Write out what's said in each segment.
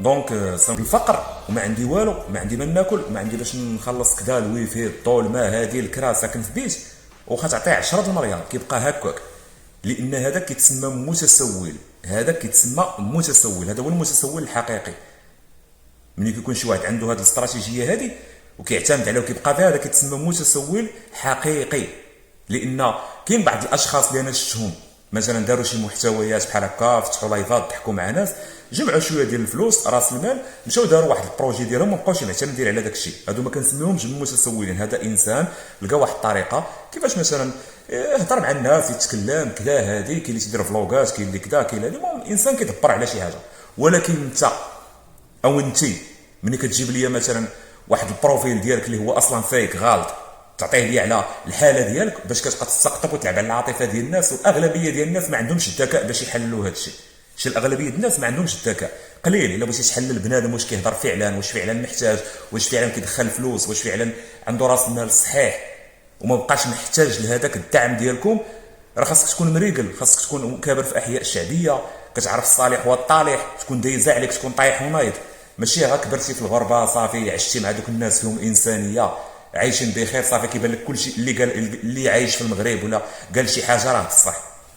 دونك صافي الفقر وما عندي والو، ما عندي ما ناكل، ما عندي باش نخلص كذا الويفي الضو الماء هذه الكرا، ساكن في بيت واخا تعطيه 10 المليار كيبقى هكاك، لان هذا كيتسمى متسول. هذا كيتسمى متسول، هذا هو المتسول الحقيقي. ملي كيكون شي واحد عنده هذه الاستراتيجيه هذه وكيعتمد عليها وكيبقى فيها، هذا كيتسمى متسول حقيقي. لان كاين بعض الاشخاص اللي انا شفتهم مثلا داروا شي محتويات بحال هكا، فتحوا لايفات، ضحكوا مع ناس، جمعوا شويه ديال الفلوس راس المال، مشاو داروا واحد البروجي ديالهم ما بقاوش معتمدين على داك الشيء. هادو ما كنسميهمش المتسولين. هذا انسان لقى واحد الطريقه كيفاش مثلا يهضر مع الناس، يتكلم كذا، هادي كاين اللي تيدير فلوغات، كاين اللي كذا، كاين اللي المهم انسان كيدبر على شي حاجه. ولكن انت او انت ملي كتجيب ليا مثلا واحد البروفيل ديالك اللي هو اصلا فيك غلط، تعطيه لي على الحاله ديالك باش كتبقى تستقطب وتلعب على العاطفه ديال الناس، والاغلبيه ديال الناس ما عندهمش الذكاء باش يحللوا هذا الشيء. شي الاغلبيه ديال الناس ما عندهمش الذكاء. قليل الا بغيتي تحلل بنادم واش كيهضر فعلا، واش فعلا محتاج، واش فعلا كيدخل فلوس، واش فعلا عنده راس المال صحيح وما بقاش محتاج لهذاك الدعم ديالكم، راه خاصك تكون مريقل، خاصك تكون كابر في احياء الشعبيه، كتعرف الصالح والطالح، تكون دايزه عليك، تكون طايح ونايض. ماشي غير كبرتي في الغربه صافي عشتي مع دوك الناس فيهم انسانيه عايشين بخير صافي كيبان لك كل شيء اللي قال اللي عايش في المغرب ولا قال شي حاجه راه بصح.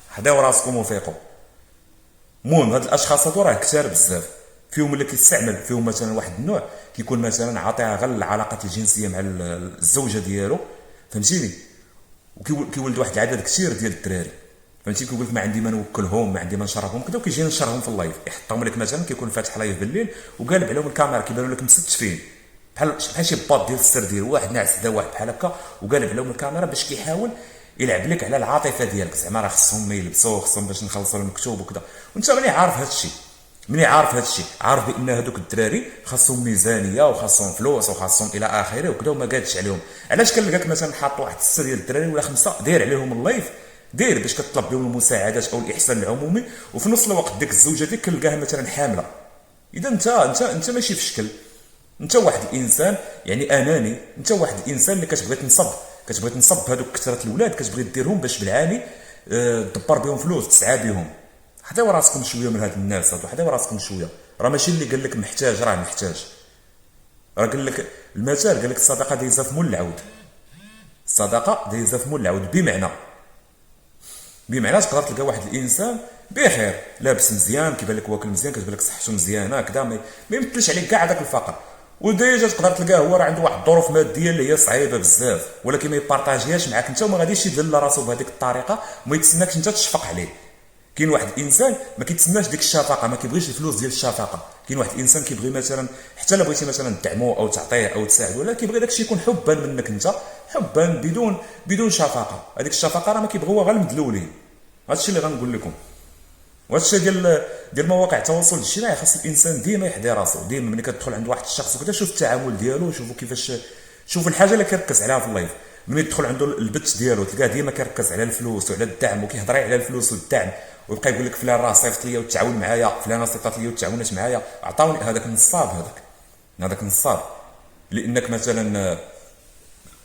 حداو راسكم وفيقوا. المهم هاد الاشخاص هادو راه كثار بزاف، فيهم اللي كيستعمل، فيهم مثلا واحد النوع كيكون مثلا عاطيها غير العلاقات الجنسيه مع الزوجه ديالو، فهمتيني، وكيولد واحد العدد كثير ديال الدراري، فهمتي، كيقول لك ما عندي ما نوكلهم، ما عندي ما نشربهم كذا، وكيجي ينشرهم في اللايف، يحطهم لك مثلا كيكون فاتح لايف بالليل وقالب عليهم الكاميرا كيبانوا لك مستشفين بحال شي باب ديال السر ديال واحد ناعس دا واحد بحال هكا، وقالب عليهم الكاميرا باش كيحاول يلعب لك على العاطفه ديالك، زعما راه خصهم ما يلبسوا، خصهم باش نخلصوا المكتوب وكذا. وانت ملي عارف هذا الشيء، ملي عارف هذا الشيء، عارف بان هذوك الدراري خاصهم ميزانيه وخاصهم فلوس وخاصهم الى اخره وكذا، وما قادش عليهم، علاش كنلقاك مثلا حاط واحد 6 ديال الدراري ولا 5 داير عليهم اللايف، داير باش كتطلب بهم المساعدات او الاحسان العمومي، وفي نفس الوقت ديك الزوجه ديك كنلقاها مثلا حامله. اذا انت ماشي في شكل، انت واحد الانسان يعني اناني، انت واحد الانسان اللي كتبغي تنصب هذوك كثره الاولاد، كتبغي ديرهم باش بالعاني تدبر بهم فلوس، تسعى بهم. حداو راسكم شويه من هاد الناس هادو، حداو راسكم شويه. راه ماشي اللي قال لك محتاج راه محتاج، راه قال لك المثال، قال لك الصدقه دايزه في مول العود، الصدقه دايزه في مول العود، بمعنى تقدر تلقى واحد الانسان بخير لابس مزيان، كيبان لك واكل مزيان، كتبان لك صحته مزيانه كذا، ما يمثلش عليك كاع داك الفقر، وديجا تقدر تلقاه هو راه عنده واحد الظروف ماديه اللي هي صعيبه بزاف، ولكن ما يبارطاجيهاش معاك انت، وما غاديش يدل راسو بهذيك الطريقه وما يتسناكش انت تشفق عليه. كاين واحد الانسان ما كيتسناش ديك الشفقه، ما كيبغيش الفلوس ديال الشفقه. كاين واحد الانسان كيبغي مثلا حتى الا بغيتي مثلا تدعمو او تعطيه او تساعدو، لا كيبغي داكشي يكون حبا منك انت، حبا بدون شفقه. هذيك الشفقه راه ما كيبغيوها غير المدلولين. هادشي اللي غنقول لكم. وهادشي ديال مواقع التواصل الاجتماعي، خاص الانسان ديما يحضي راسو، ديما ملي كتدخل عند واحد الشخص وكذا شوف التعامل ديالو، شوفوا كيفاش، شوف الحاجه اللي كيركز عليها في اللايف. ملي تدخل عنده البث ديالو تلقاه ديما كيركز على الفلوس وعلى الدعم، وكيهضر على الفلوس والدعم، ويبقى يقول لك فلان راه صيفط ليا وتعاون معايا، فلانه صيفطت ليا وتعاونت معايا، عطاوني. هذاك نصاب، هذاك نصاب. لانك مثلا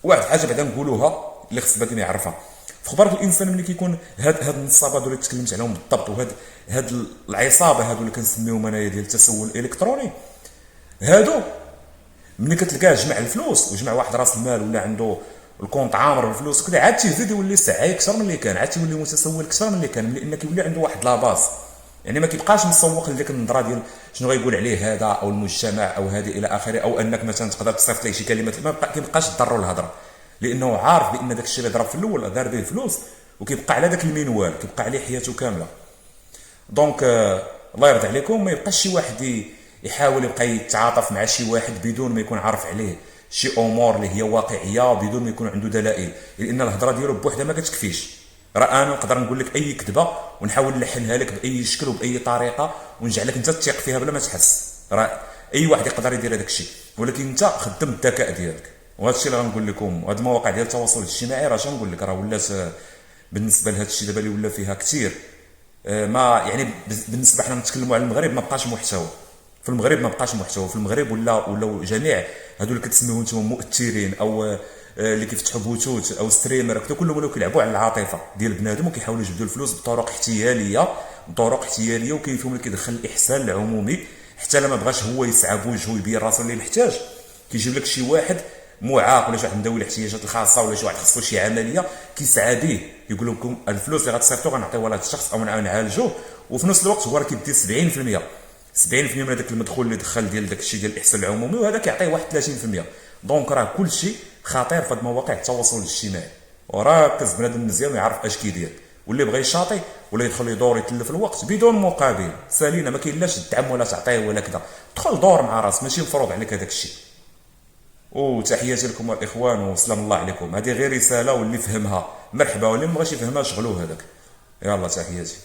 واحد حاجه بعدا نقولوها اللي خص بنادم يعرفها في خبرك، الانسان ملي كيكون هاد النصابه هادو اللي تكلمت عليهم بالضبط، هاد العصابه هادو اللي كنسميهم انايا ديال التسول الالكتروني، هادو ملي كتلقاه جمع الفلوس وجمع واحد راس المال ولا عنده الكونط عامر بالفلوس وكذا، عاد تيزيد يولي سعي اكثر من اللي كان، عاد تيولي متسول اكثر من اللي كان، لان كيولي عنده واحد لاباز. يعني ما كيبقاش مسوق لديك النظره ديال شنو غيقول عليه هذا او المجتمع او هذه الى اخره، او انك مثلا تقدر تصيفط ليه شي كلمات، ما كيبقاش ضرو الهضره، لانه عارف بان داك الشيء اللي ضرب في الاول دار به فلوس، وكيبقى على داك المنوال، كيبقى عليه حياته كامله. دونك الله يرضي عليكم، ما يبقاش شي واحد يحاول يبقى يتعاطف مع شي واحد بدون ما يكون عارف عليه شي امور اللي هي واقعيه، بدون ما يكون عنده دلائل، لان الهضره ديالو بوحدها ما كتكفيش. راه انا نقدر نقول لك اي كذبه ونحاول نلحنها لك باي شكل وباي طريقه ونجعلك انت تثيق فيها بلا ما تحس، راه اي واحد يقدر يدير هذاك الشيء، ولكن انت خدم الذكاء ديالك. وهذا الشيء اللي غنقول لكم. وهاد المواقع ديال التواصل الاجتماعي راه شنقول لك، راه ولات بالنسبه لهذا الشيء دابا اللي ولا فيها كثير، ما يعني بالنسبه حنا نتكلموا على المغرب ما بقاش محتوى في المغرب، ما بقاش محتوى في المغرب، ولاو جميع هادو اللي كتسميوهم نتوما مؤثرين او اللي كيفتحوا بوتوت او ستريمر كذا، كلهم ولاو كيلعبوا على العاطفه ديال بنادم وكيحاولوا يجبدوا الفلوس بطرق احتياليه، وكاين فيهم اللي كيدخل الاحسان العمومي حتى لا ما بغاش هو يسعى بوجهه يبين راسو اللي محتاج، كيجيب لك شي واحد معاق ولا شي واحد مدوي الاحتياجات الخاصه ولا شي واحد خصو شي عمليه كيسعى به، يقول لكم الفلوس اللي غتصيفطوا غنعطيوها لهذا الشخص او نعالجوه، وفي نفس الوقت هو راه كيدي 70% 70% من هذاك المدخول اللي دخل ديال داك الشيء ديال الاحسان العمومي، وهذا كيعطيه واحد 30%. دونك راه كلشي خطير في هاد مواقع التواصل الاجتماعي، وركز بنادم مزيان ويعرف اش كيدير، واللي بغى يشاطي ولا يدخل يدور يتلف الوقت بدون مقابل سالينا، ما كاين لاش الدعم ولا تعطيه ولا كذا، دخل دور مع راس ماشي مفروض عليك هذاك الشيء. وتحياتي لكم الاخوان وسلام الله عليكم. هذه غير رساله، واللي فهمها مرحبا، واللي ما بغاش يفهمها شغلوه هذاك. يلا تحياتي.